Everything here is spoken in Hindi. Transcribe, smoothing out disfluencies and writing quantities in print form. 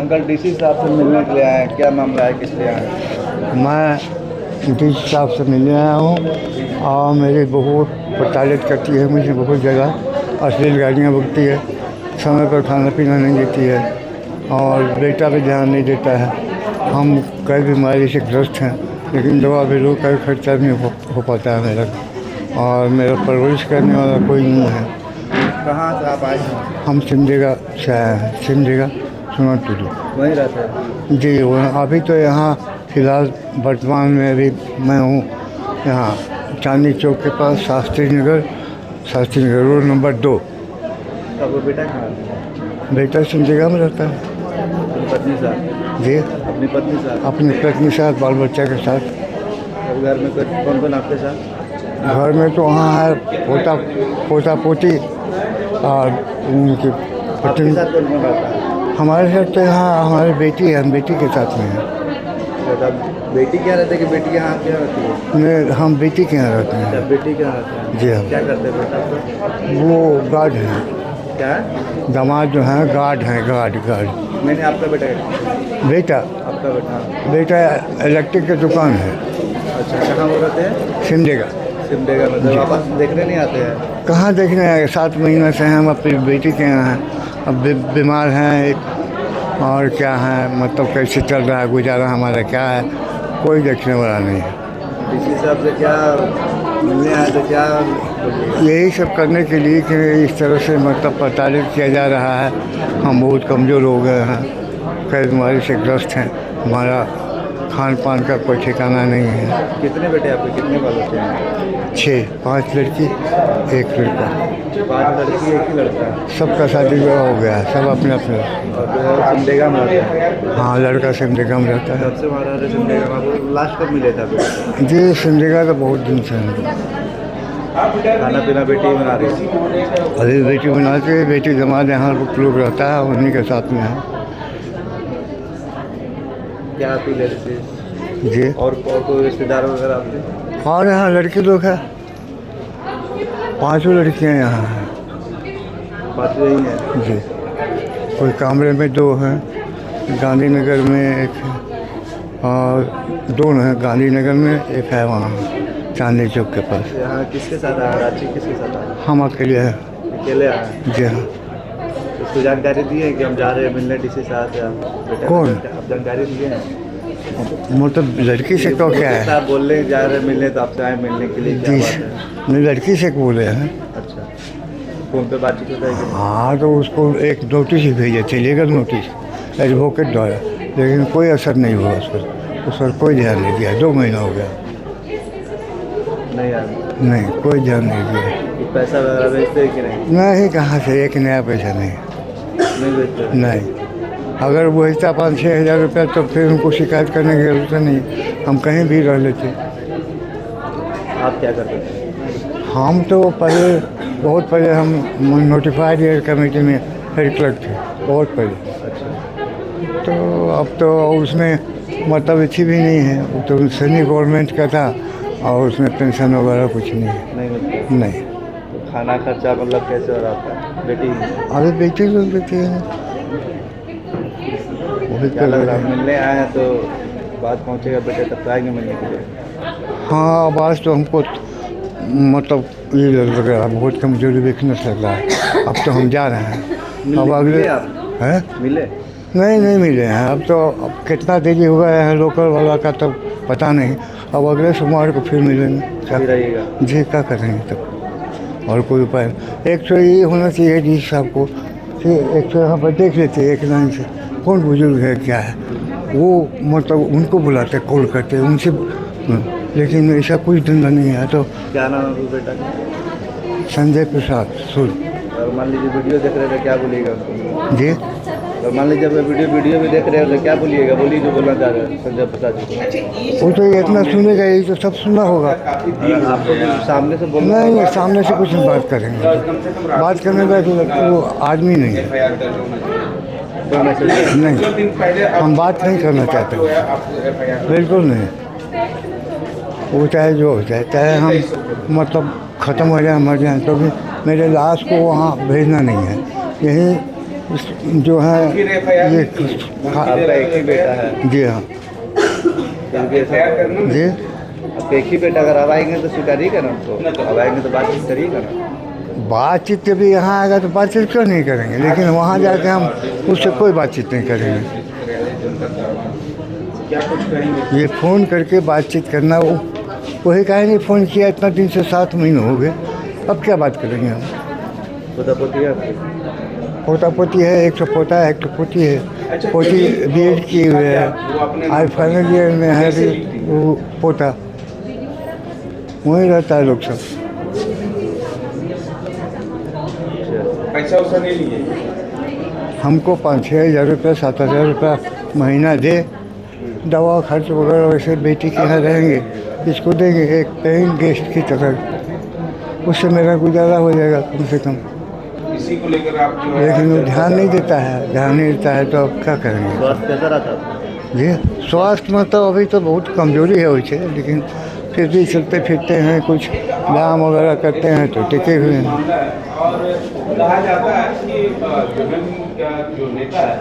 अंकल डीसी साहब से मिलने के लिए आए हैं, क्या मामला है, किस लिए आए हैं? मैं डीसी साहब से मिलने आया हूँ और मेरी बहू प्रताड़ित करती है मुझे बहुत जगह। अश्लील गालियाँ बकती है, समय पर खाना पीना नहीं देती है और बेटा भी ध्यान नहीं देता है। हम कई बीमारी से ग्रस्त हैं लेकिन दवा भी लो कई खर्चा नहीं हो पाता है मेरा, और मेरा परवरिश करने वाला कोई नहीं है। कहाँ से आप आए हैं? हम सिमडेगा से आए हैं, सिमडेगा सुना टूडू। वहीं रहते हैं? जी वो अभी तो यहाँ फ़िलहाल वर्तमान में अभी मैं हूँ यहाँ चांदनी चौक के पास शास्त्री नगर रोड नंबर 2। अब वो बेटा कहाँ है? बेटा सिमडेगा में रहता है। अपनी पत्नी साथ? जी अपनी पत्नी साथ? अपनी पत्नी के साथ, बाल बच्चा के साथ। अब घर में कौन कौन आपके साथ? घर में तो वहाँ है पोता पोती और उनकी आपके पत्नी। साथ कौन कौन रहता है? हमारे साथ तो यहाँ हमारी बेटी है, हम बेटी के साथ में हैं। बेटी क्या रहती है कि बेटी यहाँ क्या रहती है? नहीं, हम बेटी के यहाँ रहते अच्छा, हैं। बेटी क्या रहता है? जी हाँ। क्या करते हैं बेटा आपको? वो गार्ड हैं, क्या है? दामाद जो हैं गार्ड हैं, गार्ड। मैंने आपका बेटा है? बेटा आपका बेटा इलेक्ट्रिक की दुकान है। अच्छा, कहाँ वो रहते हैं? सिमडेगा। सिमडेगा में। तो वापस देखने नहीं आते हैं? कहाँ देखने आए, 7 महीने से हम अपनी बेटी के यहाँ हैं। अब बीमार हैं एक, और क्या है मतलब कैसे चल रहा है गुजारा हमारा क्या है, कोई देखने वाला नहीं है। डीसी साहब से क्या मिलने आए थे, क्या यही सब करने के लिए कि इस तरह से मतलब प्रताड़ित किया जा रहा है। हम बहुत कमज़ोर हो गए हैं, कई बीमारी से ग्रस्त हैं, हमारा खान पान का कोई ठिकाना नहीं है। कितने बेटे आपके, कितने बाल बच्चे हैं? 5 लड़की 1 लड़का। 5 लड़की 1 ही लड़का? सबका शादी विवाह हो गया है, सब अपने अपने। और जो है सिमडेगा में रहते हैं? हाँ, लड़का सिमडेगा में रहता है। तब से वहाँ रहते सिमडेगा में। आपको लास्ट कब मिले थे बेटा? जी सिमडेगा तो बहुत दिन से है। खाना पीना बेटी ही बना रही थी? अभी बेटी बनाते हैं, बेटी जमात यहाँ लोग रहता है, उन्हीं के साथ में है। क्या पी लेते थे? जी और कोई रिश्तेदार वगैरह आपके? और यहाँ लड़की लोग हैं, 5 लड़कियाँ यहाँ हैं। 5 यही है? जी, कोई कामरे में 2 हैं, गांधीनगर में 1 है और 2 हैं गांधीनगर में, 1 है वहाँ चांदनी चौक के पास। यहाँ किसके साथ आया? रांची किसके साथ आया? हम अकेले हैं। अकेले आए? जी हाँ। उसको जानकारी दी है कि हम जा रहे हैं मिलने डीसी साहब से? बेटा कौन? आप जानकारी दिए हैं? मतलब लड़की से तो क्या है? साहब बोल रहे हैं जा रहे हैं मिलने, तो आपसे आए मिलने के लिए, क्या जी बात है? नहीं, लड़की से बोले हैं। अच्छा, फ़ोन पे बातचीत होता है कि? हाँ तो उसको एक नोटिस ही भेजे थे, लीगल नोटिस एडवोकेट द्वारा, लेकिन कोई असर नहीं हुआ उस पर कोई ध्यान नहीं दिया। 2 महीना हो गया, नहीं यार? नहीं कोई ध्यान नहीं दिया। कि पैसा वगैरह भेजते हैं कि नहीं? नहीं, कहाँ से, एक नया पैसा नहीं। नहीं भेजते? नहीं, अगर वो भेजता 5-6 हज़ार रुपया तो फिर उनको शिकायत करने की जरूरत नहीं, हम कहीं भी रह लेते। आप क्या करते थे? हम तो बहुत पहले हम नोटिफाइड एयर कमेटी में हेड क्लर्क थे, बहुत पहले। अच्छा, तो अब तो उसमें मतलब अच्छी भी नहीं है, वो तो सेंट्रल गवर्नमेंट का था और उसमें पेंशन वगैरह कुछ नहीं है। नहीं मिलते? नहीं, तो खाना खर्चा मतलब कैसे हो रहा था? बेटी अभी बेटी लोग देती है। क्या लग रहा है, मिलने आए हैं तो बात पहुँचेगा बेटे तब तो आएंगे मिलने के लिए? हाँ, आवाज़ तो हमको मतलब ये लग रहा है, बहुत कमजोरी वीकनेस लग रहा है। अब तो हम जा रहे हैं, अब अगले मिले आप? हैं? मिले? नहीं मिले हैं अब तो। अब कितना देरी हुआ है लोकल वाला का तब पता नहीं, अब अगले सोमवार को फिर मिलेंगे। क्या रहिएगा? जी, क्या करेंगे तब, और कोई उपाय नहीं। एक तो ये होना चाहिए डी साहब को कि एक तो यहाँ पर देख लेते एक लाइन से कौन बुजुर्ग है क्या है, वो मतलब उनको बुलाते कॉल करते उनसे, लेकिन ऐसा कुछ धंधा नहीं है। तो क्या नाम है बेटा का? संजय प्रसाद सुर। और मान लीजिए वीडियो देख रहे थे, क्या बोलिएगा उनको? जी, और मान लीजिए वीडियो भी देख रहे हो तो क्या बोलिएगा? बोलिए जो बोलना चाह रहे हैं संजय प्रसाद जी को। वो तो इतना सुनेगा, यही तो सब सुना होगा। आपको भी सामने से बोलना? नहीं, सामने से कुछ नहीं बात करेंगे, बात करने का वो आदमी नहीं है। नहीं, हम बात नहीं करना चाहते, बिल्कुल नहीं। वो चाहे जो हो जाए, चाहे हम मतलब ख़त्म हो जाए, मर जाए, तो भी मेरे लाश को वहाँ भेजना नहीं है। यही जो है ये आपका एक ही बेटा है? जी हाँ जी। अब एक ही बेटा, अगर अब आएंगे तो स्वीकार ही करना उनको, अब आएंगे तो बातचीत करिएगा ना। बातचीत भी यहाँ आएगा तो बातचीत क्यों नहीं करेंगे, लेकिन वहाँ जाके हम उससे कोई बातचीत नहीं करेंगे। क्या कुछ करेंगे? ये फ़ोन करके बातचीत करना, वो वही कहेंगे फ़ोन किया इतना दिन से 7 महीने हो गए, अब क्या बात करेंगे हम। पोता पोती है? पोता पोती है, एक तो पोता है, एक तो पोती है। पोती बीएड की हुई है, आज फाइनल ईयर में है भी वो पोता, वहीं रहता है लोग सब। पैसा वैसा नहीं लिए? हमको 5-6 हज़ार रुपये 7,000 रुपये महीना दे, दवा खर्च वगैरह वैसे बेटी के यहाँ रहेंगे, इसको देंगे एक पेइंग गेस्ट की तरह, उससे मेरा गुजारा हो जाएगा कम से कम। इसी को लेकर आप जो है, लेकिन वो ध्यान नहीं देता है, ध्यान नहीं देता है तो अब क्या करेंगे। स्वास्थ्य कैसा रहता? जी स्वास्थ्य में तो अभी तो बहुत कमजोरी है वैसे, लेकिन फिर भी चलते फिरते हैं, कुछ व्यायाम वगैरह करते हैं तो टिके हुए हैं। और कहा जाता है कि जो नेता है